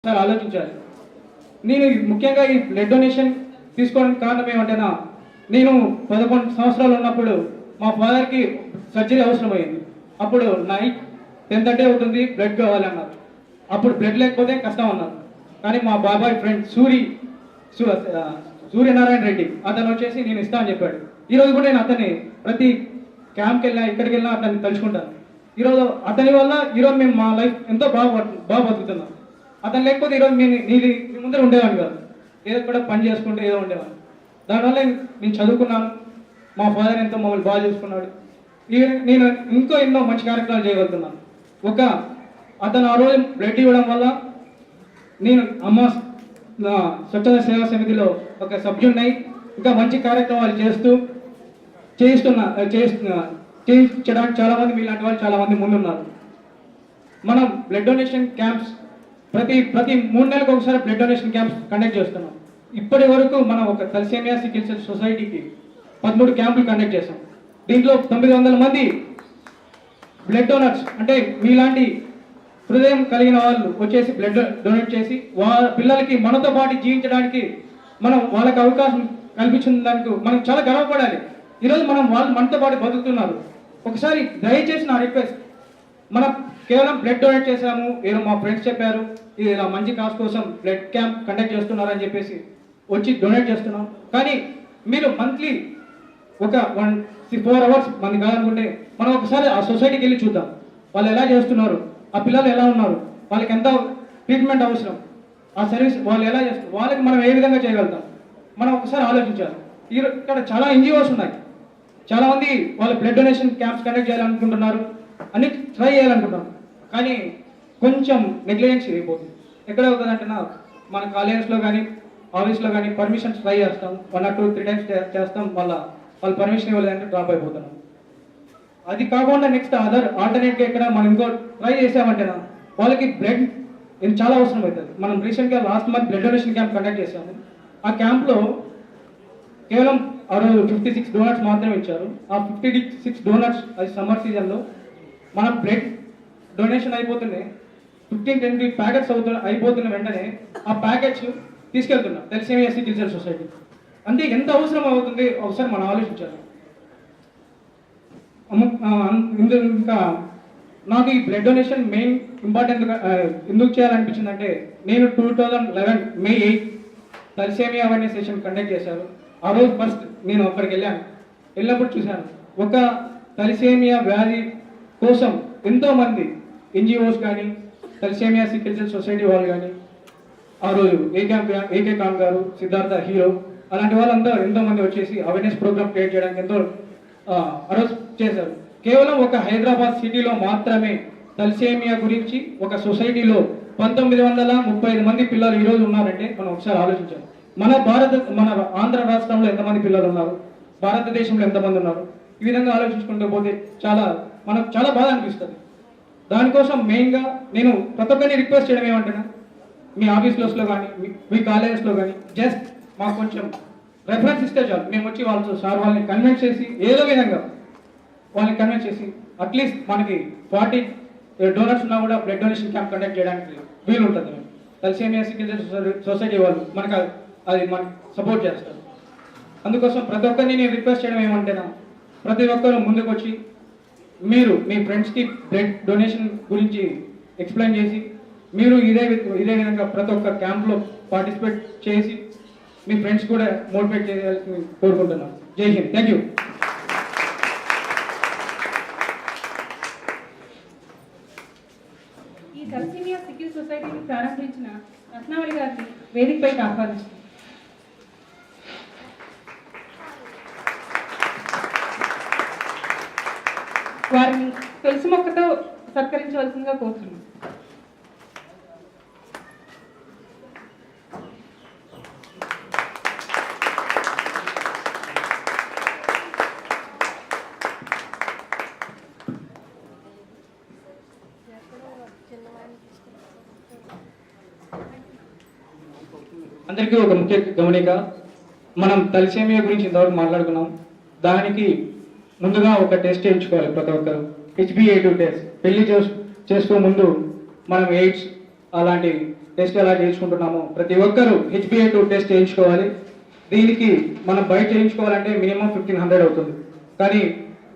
Sir ఆలోచించాలి. నేను ముఖ్యంగా ఈ బ్లడ్ డొనేషన్ తీసుకోవడానికి కారణం ఏమంటేనా, నేను 11 సంవత్సరాలు ఉన్నప్పుడు మా ఫాదర్కి సర్జరీ అవసరమైంది. అప్పుడు నైట్ 10:30 అవుతుంది, బ్లడ్ కావాలన్నారు. అప్పుడు బ్లడ్ లేకపోతే కష్టం అన్నారు. కానీ మా బాబాయ్ ఫ్రెండ్ సూర్యనారాయణ రెడ్డి అతను వచ్చేసి నేను ఇస్తా అని చెప్పాడు. ఈరోజు కూడా నేను అతన్ని ప్రతి క్యాంప్కి వెళ్ళినా ఎక్కడికి వెళ్ళినా అతన్ని తలుచుకుంటాను. ఈరోజు అతని వల్ల ఈరోజు మేము మా లైఫ్ ఎంతో బాగా బతుకుతున్నాం. అతను లేకపోతే ఈరోజు మీ ముందర ఉండేవాడిని కాదు, ఏదో కూడా పని చేసుకుంటే ఏదో ఉండేవాడిని. దానివల్ల నేను చదువుకున్నాను, మా ఫాదర్ ఎంతో మమ్మల్ని బాగా చూసుకున్నాడు. నేను ఇంకో ఎన్నో మంచి కార్యక్రమాలు చేయగలుగుతున్నాను. అతను ఆ రోజు బ్లడ్ ఇవ్వడం వల్ల నేను అమ్మ స్వచ్ఛంద సేవా సమితిలో ఒక సభ్యుడినై ఇంకా మంచి కార్యక్రమాలు చేయించడానికి చాలామంది మీలాంటి వాళ్ళు చాలామంది ముందున్నారు. మనం బ్లడ్ డొనేషన్ క్యాంప్స్ ప్రతి 3 నెలలకు ఒకసారి బ్లడ్ డొనేషన్ క్యాంప్స్ కండక్ట్ చేస్తున్నాం. ఇప్పటి వరకు మనం ఒక తలసేమియా సికిల్ సెల్ సొసైటీకి 13 క్యాంపులు కండక్ట్ చేస్తాం. దీంట్లో 900 మంది బ్లడ్ డోనర్స్, అంటే మీలాంటి హృదయం కలిగిన వాళ్ళు వచ్చేసి బ్లడ్ డొనేట్ చేసి వాళ్ళ పిల్లలకి మనతో పాటు జీవించడానికి మనం వాళ్ళకి అవకాశం కల్పించిన దానికి మనం చాలా గర్వపడాలి. ఈరోజు వాళ్ళు మనతో పాటు బతుకుతున్నారు. ఒకసారి దయచేసి నా రిక్వెస్ట్, మనం కేవలం బ్లడ్ డొనేట్ చేసాము, ఏదో మా ఫ్రెండ్స్ చెప్పారు ఇది ఇలా మంచి కాజ్ కోసం బ్లడ్ క్యాంప్ కండక్ట్ చేస్తున్నారని చెప్పేసి వచ్చి డొనేట్ చేస్తున్నాం. కానీ మీరు మంత్లీ ఒక 4 అవర్స్ మంది కాదనుకుంటే మనం ఒకసారి ఆ సొసైటీకి వెళ్ళి చూద్దాం. వాళ్ళు ఎలా చేస్తున్నారు, ఆ పిల్లలు ఎలా ఉన్నారు, వాళ్ళకి ఎంత ట్రీట్మెంట్ అవసరం, ఆ సర్వీస్ వాళ్ళు ఎలా చేస్తారు, వాళ్ళకి మనం ఏ విధంగా చేయగలుగుతాం మనం ఒకసారి ఆలోచించాలి. ఇక్కడ చాలా ఎన్జిఓస్ ఉన్నాయి, చాలామంది వాళ్ళు బ్లడ్ డొనేషన్ క్యాంప్స్ కండక్ట్ చేయాలనుకుంటున్నారు, అన్ని ట్రై చేయాలనుకుంటున్నారు. కానీ కొంచెం నెగ్లిజెన్స్ అయిపోతుంది. ఎక్కడ అవుతుందంటే మన కాలేజెస్లో కానీ ఆఫీస్లో కానీ పర్మిషన్స్ ట్రై చేస్తాం, 1 or 2, 3 times చేస్తాం, వాళ్ళు పర్మిషన్ ఇవ్వలేదంటే డ్రాప్ అయిపోతున్నాం. అది కాకుండా నెక్స్ట్ ఆల్టర్నేట్గా ఎక్కడ మనం ఇంకో ట్రై చేసామంటేనా వాళ్ళకి బ్లడ్ చాలా అవసరం అవుతుంది. మనం రీసెంట్గా last month blood donation camp conduct చేసాము. ఆ క్యాంప్లో కేవలం ఆ రోజు 56 డోనర్స్ మాత్రమే ఇచ్చారు. ఆ 56 డోనర్స్ అది సమ్మర్ సీజన్లో మనం బ్లడ్ డొనేషన్ అయిపోతుంది 15-20 ప్యాకెట్స్ అయిపోతున్న వెంటనే ఆ ప్యాకెట్స్ తీసుకెళ్తున్నాం తలసేమియా సికిల్ సెల్ సొసైటీ. అంటే ఎంత అవసరం అవుతుంది ఒకసారి మనం ఆలోచించాలి. ఇంకా నాకు ఈ బ్లడ్ డొనేషన్ మెయిన్ ఇంపార్టెంట్గా ఎందుకు చేయాలనిపించిందంటే, నేను 2011 May 8 thalassemia awareness session conduct చేశారు. ఆ రోజు ఫస్ట్ నేను అక్కడికి వెళ్ళినప్పుడు చూశాను, ఒక తలసేమియా వ్యాధి కోసం ఎంతోమంది ఎన్జిఓస్ కానీ తలసేమియా సికిల్ సెల్ సొసైటీ వాళ్ళు కానీ ఆ రోజు ఏకే కామ్ గారు, సిద్ధార్థ హీరో అలాంటి వాళ్ళంతా ఎంతోమంది వచ్చేసి అవేర్నెస్ ప్రోగ్రామ్ క్రియేట్ చేయడానికి ఎంతో ఆ రోజు చేశారు. కేవలం ఒక హైదరాబాద్ సిటీలో మాత్రమే తలసేమియా గురించి ఒక సొసైటీలో 1935 మంది పిల్లలు ఈరోజు ఉన్నారంటే మనం ఒకసారి ఆలోచించాలి. మన ఆంధ్ర రాష్ట్రంలో ఎంతమంది పిల్లలు ఉన్నారు, భారతదేశంలో ఎంతమంది ఉన్నారు, ఈ విధంగా ఆలోచించుకుంటూ పోతే మనకు చాలా బాధ అనిపిస్తుంది. దానికోసం మెయిన్గా నేను ప్రతి ఒక్కరిని రిక్వెస్ట్ చేయడం ఏమంటున్నా, మీ ఆఫీస్లో కానీ మీ కాలేజెస్లో కానీ జస్ట్ మాకు కొంచెం రెఫరెన్స్ ఇస్తే చాలు, మేము వచ్చి వాళ్ళని కన్విన్స్ చేసి ఏదో విధంగా వాళ్ళని కన్విన్స్ చేసి అట్లీస్ట్ మనకి 40 డోనర్స్ ఉన్నా కూడా బ్లడ్ డొనేషన్ క్యాంప్ కండక్ట్ చేయడానికి వీలు ఉంటుంది. తలసేమియా సికిల్ సెల్ సొసైటీ వాళ్ళు మనకు సపోర్ట్ చేస్తారు. అందుకోసం ప్రతి ఒక్కరిని నేను రిక్వెస్ట్ చేయడం ఏమంటేనా, ప్రతి ఒక్కరు ముందుకు వచ్చి మీరు మీ ఫ్రెండ్స్కి బ్లడ్ డొనేషన్ గురించి ఎక్స్ప్లెయిన్ చేసి మీరు ఇదే విధంగా ప్రతి ఒక్క క్యాంప్లో పార్టిసిపేట్ చేసి మీ ఫ్రెండ్స్ కూడా మోటివేట్ చేయాల్సి కోరుకుంటున్నాను. జై హింద్. Thank you. ఈ తలసేమియా సికిల్ సొసైటీని ప్రారంభించిన రత్నావళి గారిని వేదికపైకి ఆహ్వానించారు. వారిని తులసి మొక్కతో సత్కరించవలసిందిగా కోరుతున్నాను. అందరికీ ఒక ముఖ్య గమనిక, మనం తలసేమియా గురించి ఇంతవరకు మాట్లాడుకున్నాం. దానికి ముందుగా ఒక టెస్ట్ చేయించుకోవాలి ప్రతి ఒక్కరు, HbA2 టెస్ట్. పెళ్లి చేసుకో ముందు మనం ఎయిడ్స్ అలాంటి టెస్ట్ ఎలా చేయించుకుంటున్నామో ప్రతి ఒక్కరూ HbA2 టెస్ట్ చేయించుకోవాలి. దీనికి మనం బయట చేయించుకోవాలంటే మినిమం 1500 అవుతుంది. కానీ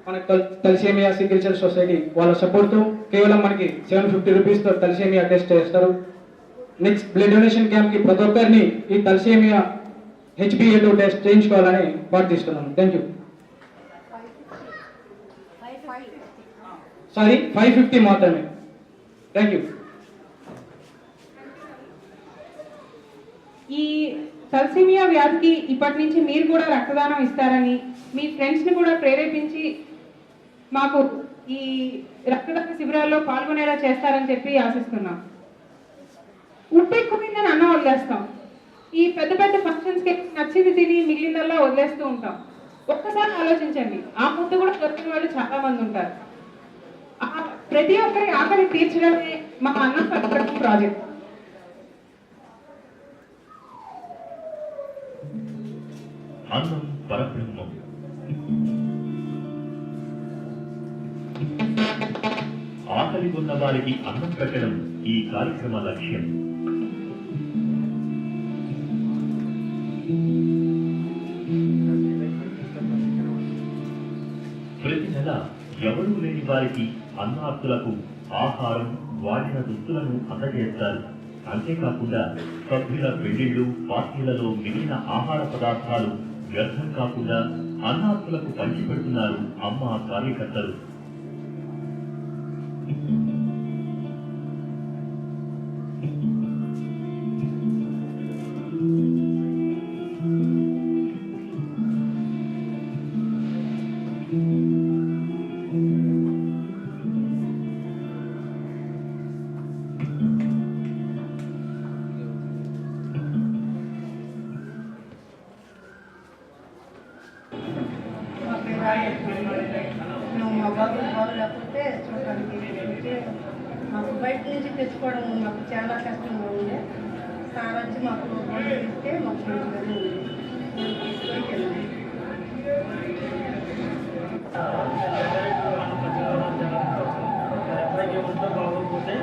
మన తలసేమియా సికిల్ సెల్ సొసైటీ వాళ్ళ సపోర్ట్తో కేవలం మనకి 750 రూపీస్తో తలసేమియా టెస్ట్ చేస్తారు. నెక్స్ట్ బ్లడ్ డొనేషన్ క్యాంప్కి ప్రతి ఒక్కరిని ఈ తలసేమియా HbA2 టెస్ట్ చేయించుకోవాలని ప్రార్థిస్తున్నాను. Thank you. సారీ 550 మాత్రమే. Thank you. ఈ తలసేమియా వ్యాధికి ఇప్పటి నుంచి మీరు కూడా రక్తదానం ఇస్తారని, మీ ఫ్రెండ్స్ని కూడా ప్రేరేపించి మాకు ఈ రక్తదాన శిబిరాల్లో పాల్గొనేలా చేస్తారని చెప్పి ఆశిస్తున్నాం. ఉప్పు ఎక్కువైందని అన్నం వదిలేస్తాం. ఈ పెద్ద పెద్ద ఫంక్షన్స్కి నచ్చింది తిని మిగిలిందల్లా వదిలేస్తూ ఉంటాం. ఒక్కసారి ఆలోచించండి, ఆ ముందు కూడా దొరికిన వాళ్ళు చాలా మంది ఉంటారు. ప్రతి ఒక్కరి ఆకలి తీర్చడమే మా అన్నం పరబ్రహ్మం ప్రాజెక్ట్. అన్నం పరబ్రహ్మం. ఆకలి ఉన్న వారికి అన్నం పెట్టడం ఈ కార్యక్రమ లక్ష్యం. ప్రతి నెల ఎవరూ లేని వారికి అన్నార్థులకు ఆహారం, వాడిన దుస్తులను అందజేస్తారు. అంతేకాకుండా సభ్యుల పెళ్లిళ్లు, పార్టీలలో మిగిలిన ఆహార పదార్థాలు వ్యర్థం కాకుండా అన్నార్థులకు పంచిపెడుతున్నారు అమ్మ కార్యకర్తలు. నువ్వు మా బాబు బాగోలేకపోతే చూడడానికి మాకు బయట నుంచి తెచ్చుకోవడం మాకు చాలా కష్టంగా ఉంది. సార్ వచ్చి మాకు భోజనం ఇస్తే మాకు మంచిగానే ఉంది. మేము తీసుకొని వెళ్ళాము. అబ్బాయికి ఒంట్లో బాగోకపోతే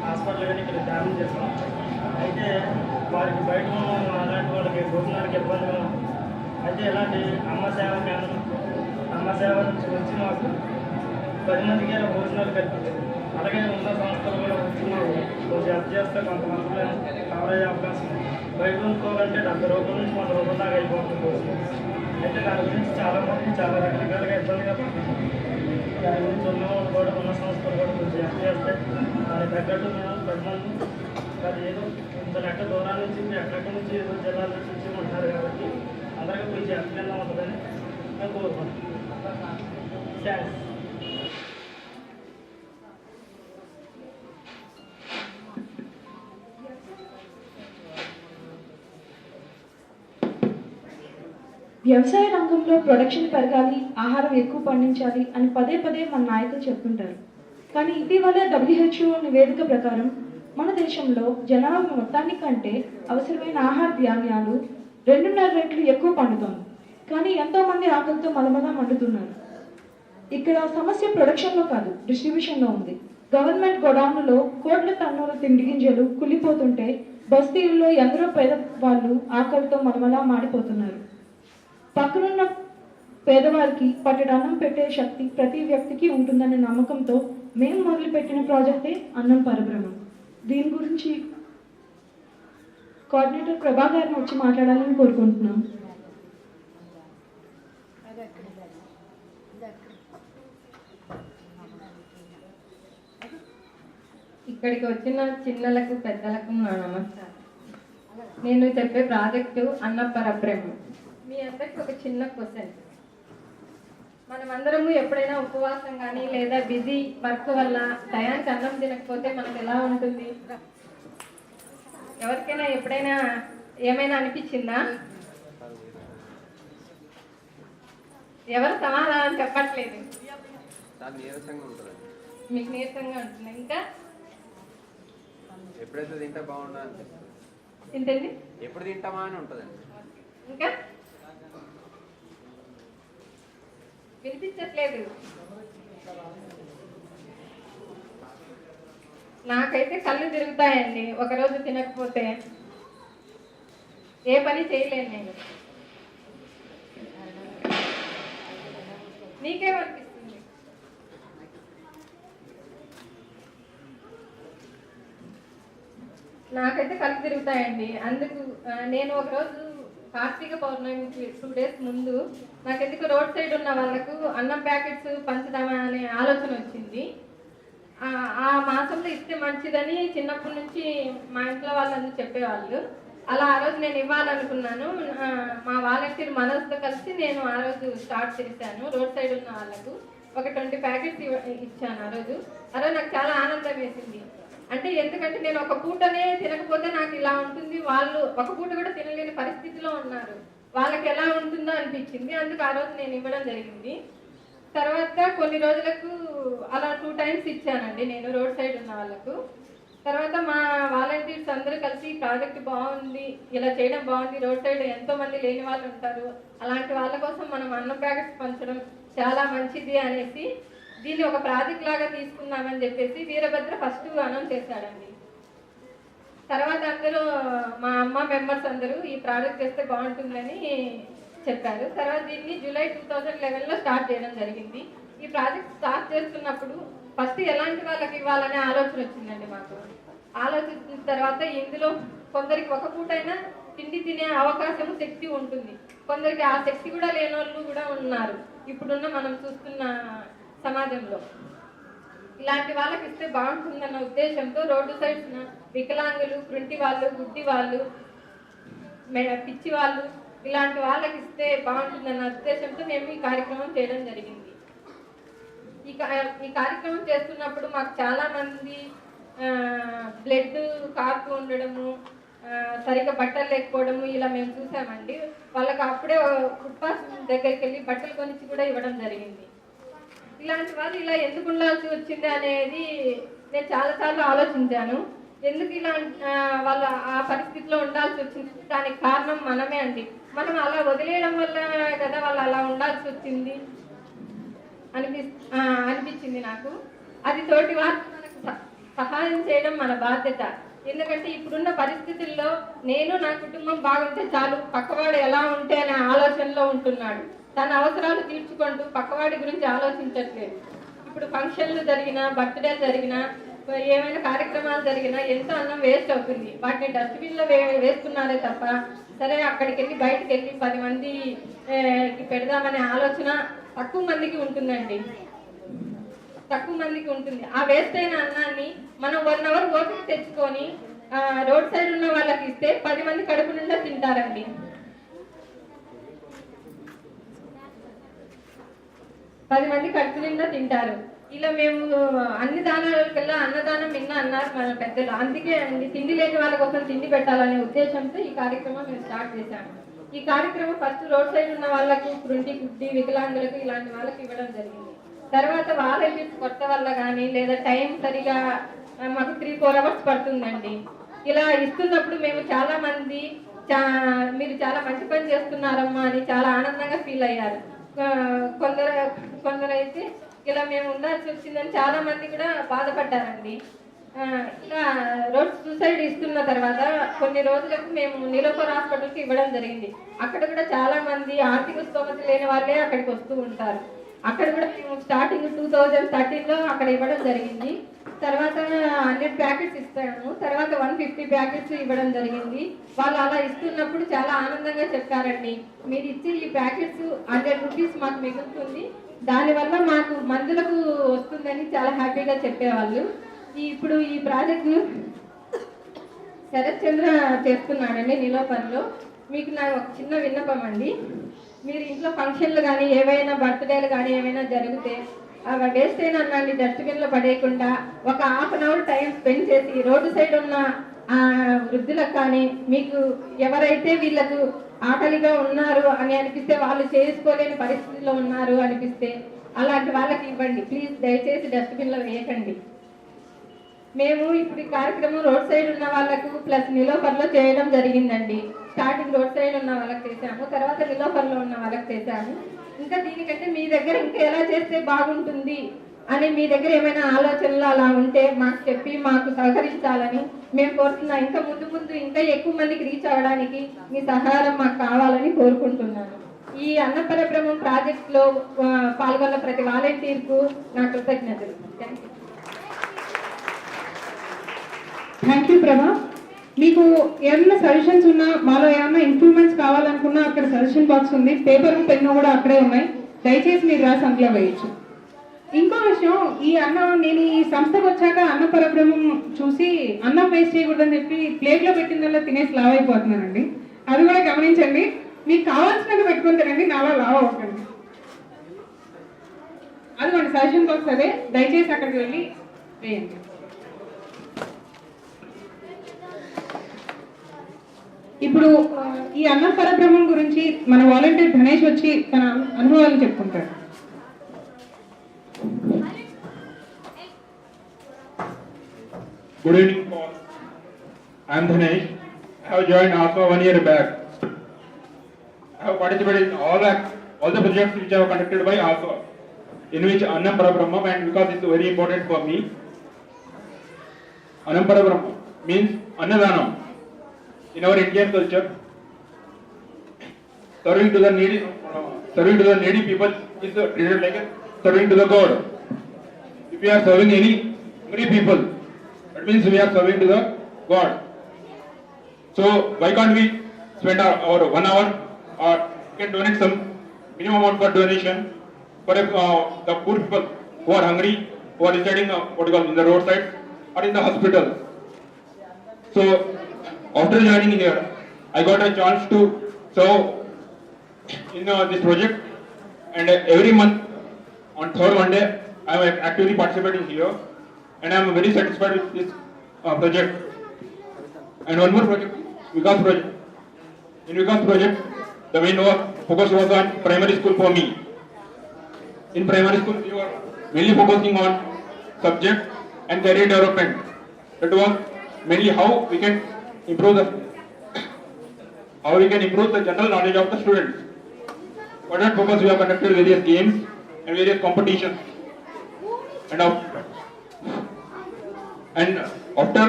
హాస్పిటల్ కానీ ఇక్కడ ధ్యానం చేస్తాం. అయితే వారికి బయట అలాంటి వాళ్ళకి భోజనానికి ఇబ్బందిగా ఉంది. అయితే ఇలాంటి అమ్మ సేవ కేంద్రం, అమ్మ సేవ నుంచి వచ్చి మాకు 10 మందికి భోజనాలు కల్పించారు. అలాగే ఉన్న సంస్థలు కూడా వచ్చి మాకు కొంచెం హెల్ప్ చేస్తే కొంతమంది కవర్ అయ్యే అవకాశం ఉంది. బయట ఉంచుకోవాలంటే 70 రూపాయల నుంచి 100 రూపాయల దాకా అయిపోతుంది భోజనం. అయితే దాని గురించి చాలామంది చాలా రకరకాలుగా ఇబ్బందిగా పడుతుంది. దాని గురించి ఉన్న వాళ్ళు కూడా ఉన్న సంస్థలు కూడా కొంచెం హెల్ప్ చేస్తే దానికి తగ్గట్టు మేము 10 మంది అది ఏదో ఇంత లెక్క దూరాల నుంచి ఎక్కడి నుంచి ఏదో జిల్లాల నుంచి వచ్చి ఉంటున్నారు కాబట్టి అందరికీ కొంచెం హెల్ప్గా ఉంటుందని మేము కోరుకుంటున్నాం. థ్యాంక్స్. వ్యవసాయ రంగంలో ప్రొడక్షన్ పెరగాలి, ఆహారం ఎక్కువ పండించాలి అని పదే పదే మన నాయకులు చెప్తుంటారు. కానీ ఇటీవల WHO నివేదిక ప్రకారం మన దేశంలో జనాభా మొత్తానికంటే అవసరమైన ఆహార ధాన్యాలు 2.5 రెట్లు ఎక్కువ పండుతోంది. కానీ ఎంతోమంది ఆకలితో మలమల మండుతున్నారు. ఇక్కడ సమస్య ప్రొడక్షన్లో కాదు, డిస్ట్రిబ్యూషన్లో ఉంది. గవర్నమెంట్ గోడౌన్లలో కోట్ల టన్నుల తిండి గింజలు కుళ్ళిపోతుంటే బస్తీల్లో ఎందరో పేద వాళ్ళు ఆకలితో మలమలా మాడిపోతున్నారు. పక్కనున్న పేదవారికి పట్టెడన్నం పెట్టే శక్తి ప్రతి వ్యక్తికి ఉంటుందనే నమ్మకంతో మేము మొదలుపెట్టిన ప్రాజెక్టే అన్నం పరబ్రహ్మం. దీని గురించి కోఆర్డినేటర్ ప్రభా గారిని వచ్చి మాట్లాడాలని కోరుకుంటున్నాం. ఇక్కడికి వచ్చిన చిన్నలకు పెద్దలకు నా నమస్కారం. నేను చెప్పే ప్రాజెక్టు అన్న పరబ్రహ్మం. మీ అందరికి ఒక చిన్న క్వశ్చన్. మనమందరము ఎప్పుడైనా ఉపవాసం కానీ లేదా బిజీ వర్క్ వల్ల టయానికి అన్నం తినకపోతే మనకు ఎలా ఉంటుంది? ఎవరికైనా ఎప్పుడైనా ఏమైనా అనిపించిందా? ఎవరు సమాధానం చెప్పట్లేదు. మీకు నీరసంగా ఉంటుంది. ఇంకా ఎప్పుడైతే తింటే బాగుండదు అనిపిస్తుంది. ఏంటండి? ఎప్పుడు తింటామా అని ఉంటుందండి. ఇంకా వినిపించట్లేదు. నాకైతే కళ్ళు తిరుగుతాయండి ఒకరోజు తినకపోతే. ఏ పని చేయలేను నేను. నీకేమనిపిస్తుంది? నాకైతే కళ్ళు తిరుగుతాయండి. అందుకు నేను ఒకరోజు కార్తీక పౌర్ణమికి 2 days ముందు నాకెందుకు రోడ్ సైడ్ ఉన్న వాళ్ళకు అన్నం ప్యాకెట్స్ పంచుదామా అనే ఆలోచన వచ్చింది. ఆ మాసంలో ఇస్తే మంచిదని చిన్నప్పటి నుంచి మా ఇంట్లో వాళ్ళందరూ చెప్పేవాళ్ళు. అలా ఆ రోజు నేను ఇవ్వాలనుకున్నాను. మా వాలంటీర్ మనోజ్తో కలిసి నేను ఆ రోజు స్టార్ట్ చేశాను. రోడ్ సైడ్ ఉన్న వాళ్ళకు ఒక 20 ప్యాకెట్స్ ఇచ్చాను. ఆ రోజు నాకు చాలా ఆనందం వేసింది. అంటే ఎందుకంటే నేను ఒక పూటనే తినకపోతే నాకు ఇలా ఉంటుంది, వాళ్ళు ఒక పూట కూడా తినలేని పరిస్థితిలో ఉన్నారు, వాళ్ళకి ఎలా ఉంటుందో అనిపించింది. అందుకు ఆ రోజు నేను ఇవ్వడం జరిగింది. తర్వాత కొన్ని రోజులకు అలా 2 times ఇచ్చానండి నేను రోడ్ సైడ్ ఉన్న వాళ్ళకు. తర్వాత మా వాలంటీర్స్ అందరూ కలిసి ప్రాజెక్ట్ బాగుంది, ఇలా చేయడం బాగుంది, రోడ్ సైడ్ ఎంతో మంది లేని వాళ్ళు ఉంటారు, అలాంటి వాళ్ళ కోసం మనం అన్నం ప్యాకెట్స్ పంచడం చాలా మంచిది అనేసి దీన్ని ఒక ప్రాజెక్ట్ లాగా తీసుకుందామని చెప్పేసి వీరభద్ర ఫస్ట్ అనౌన్స్ చేశాడండి. తర్వాత అందరూ మా అమ్మ మెంబర్స్ అందరూ ఈ ప్రాజెక్ట్ చేస్తే బాగుంటుందని చెప్పారు. తర్వాత దీన్ని జూలై 2011లో స్టార్ట్ చేయడం జరిగింది. ఈ ప్రాజెక్ట్ స్టార్ట్ చేస్తున్నప్పుడు ఫస్ట్ ఎలాంటి వాళ్ళకి ఇవ్వాలనే ఆలోచన వచ్చిందండి మాకు. ఆలోచించిన తర్వాత ఇందులో కొందరికి ఒక పూటైనా తిండి తినే అవకాశం శక్తి ఉంటుంది, కొందరికి ఆ శక్తి కూడా లేని వాళ్ళు కూడా ఉన్నారు ఇప్పుడున్న మనం చూస్తున్న సమాజంలో. ఇలాంటి వాళ్ళకి ఇస్తే బాగుంటుందన్న ఉద్దేశంతో రోడ్డు సైడ్స్ వికలాంగులు, కృంటి వాళ్ళు, గుడ్డి వాళ్ళు, పిచ్చి వాళ్ళు ఇలాంటి వాళ్ళకి ఇస్తే బాగుంటుందన్న ఉద్దేశంతో మేము ఈ కార్యక్రమం చేయడం జరిగింది. ఈ కార్యక్రమం చేస్తున్నప్పుడు మాకు చాలా మంది బ్లడ్ కాపు ఉండడము, సరిగ్గా బట్టలు లేకపోవడము ఇలా మేము చూసామండి. వాళ్ళకి అప్పుడే ఫుట్పాత్ దగ్గరికి వెళ్ళి బట్టలు కొనిచ్చి కూడా ఇవ్వడం జరిగింది. ఇలాంటి వాళ్ళు ఇలా ఎందుకు ఉండాల్సి వచ్చింది అనేది నేను చాలాసార్లు ఆలోచించాను. ఎందుకు ఇలా వాళ్ళ ఆ పరిస్థితిలో ఉండాల్సి వచ్చింది, దానికి కారణం మనమే అండి. మనం అలా వదిలేయడం వల్ల కదా వాళ్ళు అలా ఉండాల్సి వచ్చింది అనిపించింది నాకు. అది తోటి వారికి మనకు సహాయం చేయడం మన బాధ్యత. ఎందుకంటే ఇప్పుడున్న పరిస్థితుల్లో నేను నా కుటుంబం బాగుంటే చాలు, పక్కవాడు ఎలా ఉంటే అనే ఆలోచనలో ఉంటున్నాడు. తన అవసరాలు తీర్చుకుంటూ పక్కవాడి గురించి ఆలోచించట్లేదు. ఇప్పుడు ఫంక్షన్లు జరిగినా, బర్త్డే జరిగినా, ఏమైనా కార్యక్రమాలు జరిగినా ఎంతో అన్నం వేస్ట్ అవుతుంది. వాటిని డస్ట్బిన్లో వేస్తున్నారే తప్ప సరే అక్కడికి వెళ్ళి బయటకు వెళ్ళి 10 మందికి పెడదామనే ఆలోచన తక్కువ మందికి ఉంటుందండి, తక్కువ మందికి ఉంటుంది. ఆ వేస్ట్ అయిన అన్నాన్ని మనం 1 hour ఓపిక తెచ్చుకొని రోడ్ సైడ్ ఉన్న వాళ్ళకి ఇస్తే 10 మంది కడుపు నిండా తింటారండి. 10 మంది కడుపు నిండా తింటారు. ఇలా మేము అన్ని దానాలకల్లా అన్నదానం నిన్న అన్నారు మన పెద్దలు. అందుకే అండి తిండి లేని వాళ్ళ కోసం తిండి పెట్టాలనే ఉద్దేశంతో ఈ కార్యక్రమం మేము స్టార్ట్ చేశాము. ఈ కార్యక్రమం ఫస్ట్ రోడ్ సైడ్ ఉన్న వాళ్ళకు, కృంటి, గుడ్డి, వికలాంగులకు ఇలాంటి వాళ్ళకి ఇవ్వడం జరిగింది. తర్వాత వాలంటీర్స్ కొత్త వల్ల కానీ లేదా టైం సరిగా మాకు 3-4 hours పడుతుందండి. ఇలా ఇస్తున్నప్పుడు మేము చాలా మంది మీరు చాలా మంచి పని చేస్తున్నారమ్మా అని చాలా ఆనందంగా ఫీల్ అయ్యారు. కొందరైతే ఇలా మేము ఉండాల్సి వచ్చిందని చాలా మంది కూడా బాధపడ్డారండి. ఇలా రోడ్ సూసైడ్ ఇస్తున్న తర్వాత కొన్ని రోజులకు మేము నీలోఫర్ హాస్పిటల్కి ఇవ్వడం జరిగింది. అక్కడ కూడా చాలా మంది ఆర్థిక స్తోమత లేని వాళ్ళే అక్కడికి వస్తూ ఉంటారు. అక్కడ కూడా మేము స్టార్టింగ్ 2013లో అక్కడ ఇవ్వడం జరిగింది. తర్వాత 100 ప్యాకెట్స్ ఇస్తాము, తర్వాత 150 ప్యాకెట్స్ ఇవ్వడం జరిగింది. వాళ్ళు అలా ఇస్తున్నప్పుడు చాలా ఆనందంగా చెప్పారండి, మీరు ఇచ్చే ఈ ప్యాకెట్స్ 100 రూపీస్ మాకు మిగులుతుంది, దానివల్ల మాకు మందులకు వస్తుందని చాలా హ్యాపీగా చెప్పేవాళ్ళు. ఇప్పుడు ఈ ప్రాజెక్ట్ను శరత్ చంద్ర చేస్తున్నాడండి నీలోఫర్లో. మీకు నా ఒక చిన్న విన్నపం అండి, మీరు ఇంట్లో ఫంక్షన్లు కానీ ఏవైనా బర్త్డేలు కానీ ఏమైనా జరిగితే అవి వేస్ట్ అయిన అన్నాన్ని డస్ట్బిన్లో పడేయకుండా ఒక 1/2 hour టైం స్పెండ్ చేసి రోడ్డు సైడ్ ఉన్న వృద్ధులకు కానీ మీకు ఎవరైతే వీళ్ళకు ఆకలిగా ఉన్నారు అని అనిపిస్తే, వాళ్ళు చేసుకోలేని పరిస్థితిలో ఉన్నారు అనిపిస్తే అలాంటి వాళ్ళకి ఇవ్వండి ప్లీజ్. దయచేసి డస్ట్బిన్లో వేయకండి. మేము ఇప్పుడు ఈ కార్యక్రమం రోడ్ సైడ్ ఉన్న వాళ్ళకు ప్లస్ నీలోఫర్లో చేయడం జరిగిందండి. స్టార్టింగ్ రోడ్ సైడ్ ఉన్న వాళ్ళకి చేశాము, తర్వాత నీలోఫర్లో ఉన్న వాళ్ళకి చేశాము. ఇంకా దీనికంటే మీ దగ్గర ఇంకా ఎలా చేస్తే బాగుంటుంది అని మీ దగ్గర ఏమైనా ఆలోచనలు అలా ఉంటే మాకు చెప్పి మాకు సహకరించాలని మేము కోరుతున్నా. ఇంకా ముందు ముందు ఇంకా ఎక్కువ మందికి రీచ్ అవ్వడానికి మీ సహాయం మాకు కావాలని కోరుకుంటున్నాను. ఈ అన్నపరబ్రహ్మం ప్రాజెక్ట్లో పాల్గొన్న ప్రతి వాలంటీర్కు నా కృతజ్ఞతలు. థ్యాంక్ యూ ప్రభా. మీకు ఏమైనా సజెషన్స్ ఉన్నా, మాలో ఏమైనా ఇంప్రూవ్మెంట్స్ కావాలనుకున్నా అక్కడ సజెషన్ బాక్స్ ఉంది, పేపర్ పెన్ను కూడా అక్కడే ఉన్నాయి, దయచేసి మీరు రాసి అందులో వేయచ్చు. ఇంకో విషయం, ఈ అన్నం నేను ఈ సంస్థకు వచ్చాక అన్న పరబ్రహ్మం చూసి అన్నం వేస్ట్ చేయకూడదని చెప్పి ప్లేట్లో పెట్టిందల్లా తినేసి లావ్ అయిపోతున్నానండి. అది కూడా గమనించండి. మీకు కావాల్సినట్టు పెట్టుకుని తినండి, నాలా లావ్ అవ్వకండి. అదిగోండి సజెషన్ బాక్స్ అదే, దయచేసి అక్కడికి వెళ్ళి వేయండి. ఇప్పుడు ఈ అన్న పరబ్రహ్మం గురించి మన వాలంటీర్ ధనేష్ వచ్చి తన అనుభవాలు చెప్పుకుంటాడు. Good evening, all. I am Dhanesh. I have joined ASWA 1 year back. I have participated in all the projects which are conducted by ASWA, in which Annam Parabrahmam, and because it's very important for me, Annam Parabrahmam means Annadanam. In our Indian culture, serving to the needy people is treated like serving to the God. If we are serving any people, that means we are serving to the God. So why can't we spend our 1 hour, or we can donate some minimum amount for donation for the poor people who are hungry, who are residing in the roadside or in the hospital. So after joining here, I got a chance to serve in this project, and every month on third Monday I am actively participating here, and I am very satisfied with this project. And one more project, Vikas project. In Vikas project, the main focus was on primary school for me. In primary school, we were mainly focusing on subject and career development. That was mainly how we can improve the general knowledge of the students. For that purpose, we have conducted various games and various competitions. And after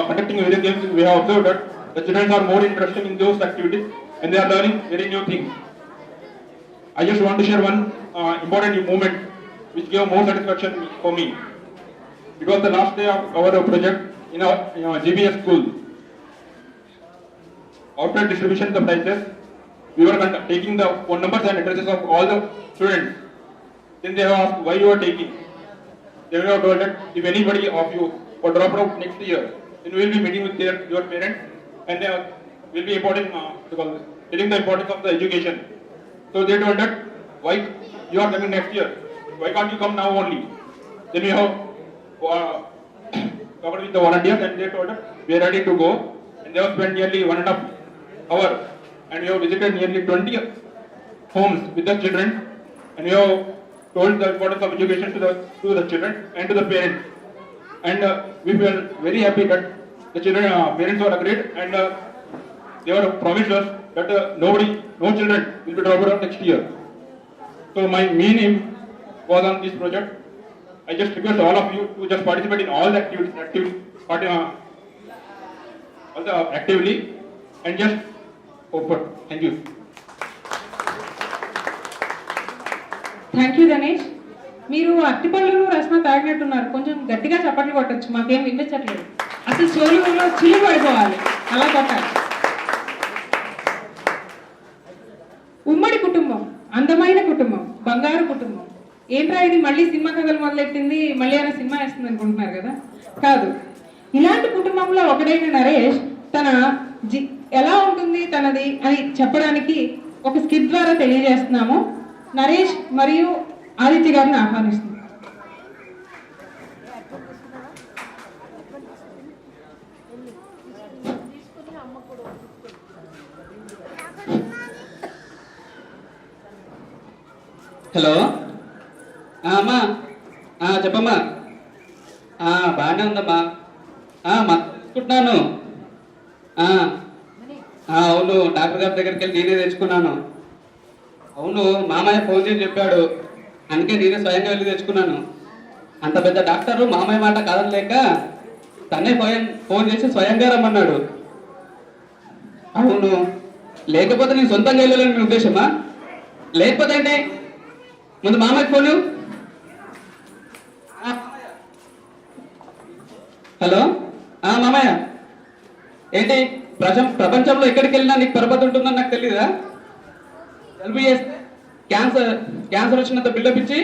conducting various games, we have observed that the children are more interested in those activities and they are learning very new things. I just want to share one important moment which gave more satisfaction for me. It was the last day of our project in our GBS school. After distribution of the prizes, we were taking the phone numbers and addresses of all the students. Then they have asked why you are taking. They were told that if anybody of you will drop out next year, then we will be meeting with your parents, and they will be telling the importance of the education. So they told that why you are coming next year? Why can't you come now only? Then we have covered with the volunteers, and they told that we are ready to go. And they have spent nearly 1.5 hours, and we have visited nearly 20 homes with the children, and we have told the importance of education to the children and to the parents. And we feel very happy that the parents were agreed, and they were promised us that no children will be dropped out next year. So my main aim was on this project. I just request all of you to just participate in all the actively, and just open. Thank you. Thank you Dhanesh. మీరు అరటిపళ్ళను రసన తాగినట్టున్నారు, కొంచెం గట్టిగా చప్పట్లు కొట్టచ్చు, మాకేం వినిపించట్లేదు. అసలు చెవులలో చిల్లు పడిపోవాలి, అలా కొట్టాలి. ఉమ్మడి కుటుంబం, అందమైన కుటుంబం, బంగారు కుటుంబం. ఏంట్రా ఇది మళ్ళీ సినిమా కథలు మొదలెట్టింది, మళ్ళీ ఏమైనా సినిమా వేస్తుంది అనుకుంటున్నారు కదా? కాదు. ఇలాంటి కుటుంబంలో ఒకడైన నరేష్ తన ఎలా ఉంటుంది తనది అని చెప్పడానికి ఒక స్కిట్ ద్వారా తెలియజేస్తున్నాము. నరేష్ మరియు ఆదిత్య గారిని ఆహ్వానిస్తుంది. హలో అమ్మా, చెప్పమ్మా. బాగానే ఉందమ్మా, తీసుకుంటున్నాను. అవును, డాక్టర్ గారి దగ్గరికి వెళ్ళి నేనే తెచ్చుకున్నాను. అవును, మామయ్య ఫోన్ చేసి చెప్పాడు, అందుకే నేనే స్వయంగా వెళ్ళి తెచ్చుకున్నాను. అంత పెద్ద డాక్టరు మామయ్య మాట కాదనలేక తనే ఫోన్ చేసి స్వయంగా రమ్మన్నాడు. అవును, లేకపోతే నేను సొంతంగా వెళ్ళాలని మీ ఉద్దేశమా? లేకపోతే ఏంటి? ముందు మామయ్యకి ఫోను. హలో, మామయ్య ఏంటి ప్రపంచంలో ఎక్కడికి వెళ్ళినా నీకు పరపతి ఉంటుందని నాకు తెలీదా? జలుబు చేస్తే క్యాన్సర్ వచ్చినంత బిల్డప్ ఇచ్చి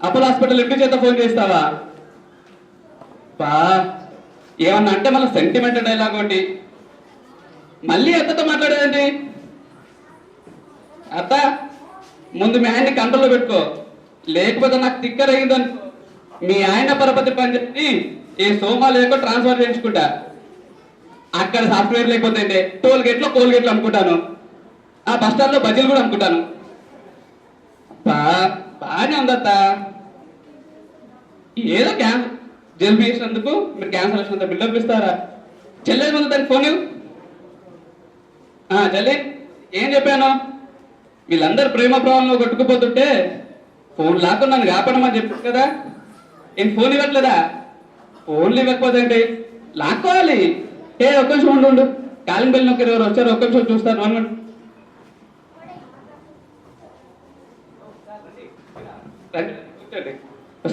అపోలో హాస్పిటల్ ఇంటి చేత ఫోన్ చేస్తావా? బా ఏమన్నా అంటే మళ్ళీ సెంటిమెంట్ డైలాగ్ ఒకటి. మళ్ళీ అత్తతో మాట్లాడేదండి. అత్త, ముందు మీ ఆయన్ని కంట్రోల్లో పెట్టుకో, లేకపోతే నాకు తిక్కర్ అయ్యిందని మీ ఆయన పరపతి పని చెప్పి ఈ సోమాలేకో ట్రాన్స్ఫర్ చేయించుకుంటా. అక్కడ సాఫ్ట్వేర్ లేకపోతే టోల్ గేట్లో కోల్గేట్లు అమ్ముకుంటాను, ఆ బస్ స్టాండ్లో బజ్జీలు కూడా అమ్ముకుంటాను. బాగానే ఉందత్త. ఏదో జలుబు చేసినందుకు మీరు క్యాన్సర్ వచ్చినంత బిల్డప్ ఇస్తారా? చెల్లెది ముందు దానికి ఫోన్ ఇవ్వు. చెల్లి, ఏం చెప్పాను? వీళ్ళందరూ ప్రేమ భావంలో కొట్టుకుపోతుంటే ఫోన్ లాక్కుని నన్ను కాపాడమని చెప్పాను కదా. నేను ఫోన్ ఇవ్వట్లేదా? ఫోన్లు ఇవ్వకపోతే ఏంటి? లాక్కోవాలి. ఒక్క నిమిషం ఉండు, కాలింగ్ బెల్ నొక్కరు, ఎవరు వచ్చారు, ఒక్క నిమిషం చూస్తాను. 1 minute.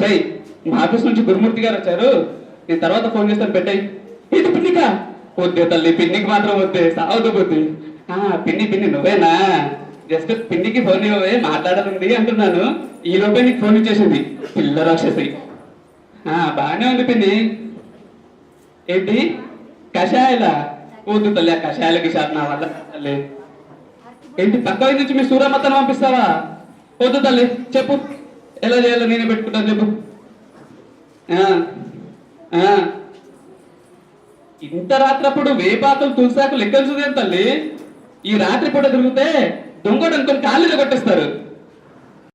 సై, మా ఆఫీస్ నుంచి గురుమూర్తి గారు వచ్చారు, నేను తర్వాత ఫోన్ చేస్తాను, పెట్టాయి. ఇది పిన్నికా? వద్దే తల్లి, పిన్నికి మాత్రం వద్దే, సాగుతూ పోతే. పిన్ని నువ్వేనా? జస్ట్ పిన్నికి ఫోన్ ఇవ్వవే, మాట్లాడాలండి అంటున్నాను. ఈ లోపే నీకు ఫోన్ ఇచ్చేసింది పిల్ల రాక్షసి. బాగానే ఉంది పిన్ని. ఏంటి కషాయాల? వద్దు తల్లి, ఆ కషాయాలకి షాప్ నా వల్ల తల్లి. ఏంటి పక్క నుంచి మీ సూరమ్మతను పంపిస్తావా? వద్దు తల్లి, చెప్పు ఎలా చేయాలో నేనే పెట్టుకుంటాను, చెప్పు. ఇంత రాత్రప్పుడు వేపాకులు తులసాకులు లెక్కలు చూదేం తల్లి? ఈ రాత్రి పూట తిరిగితే దొంగడు అనుకొని కాళ్ళు కొట్టేస్తారు.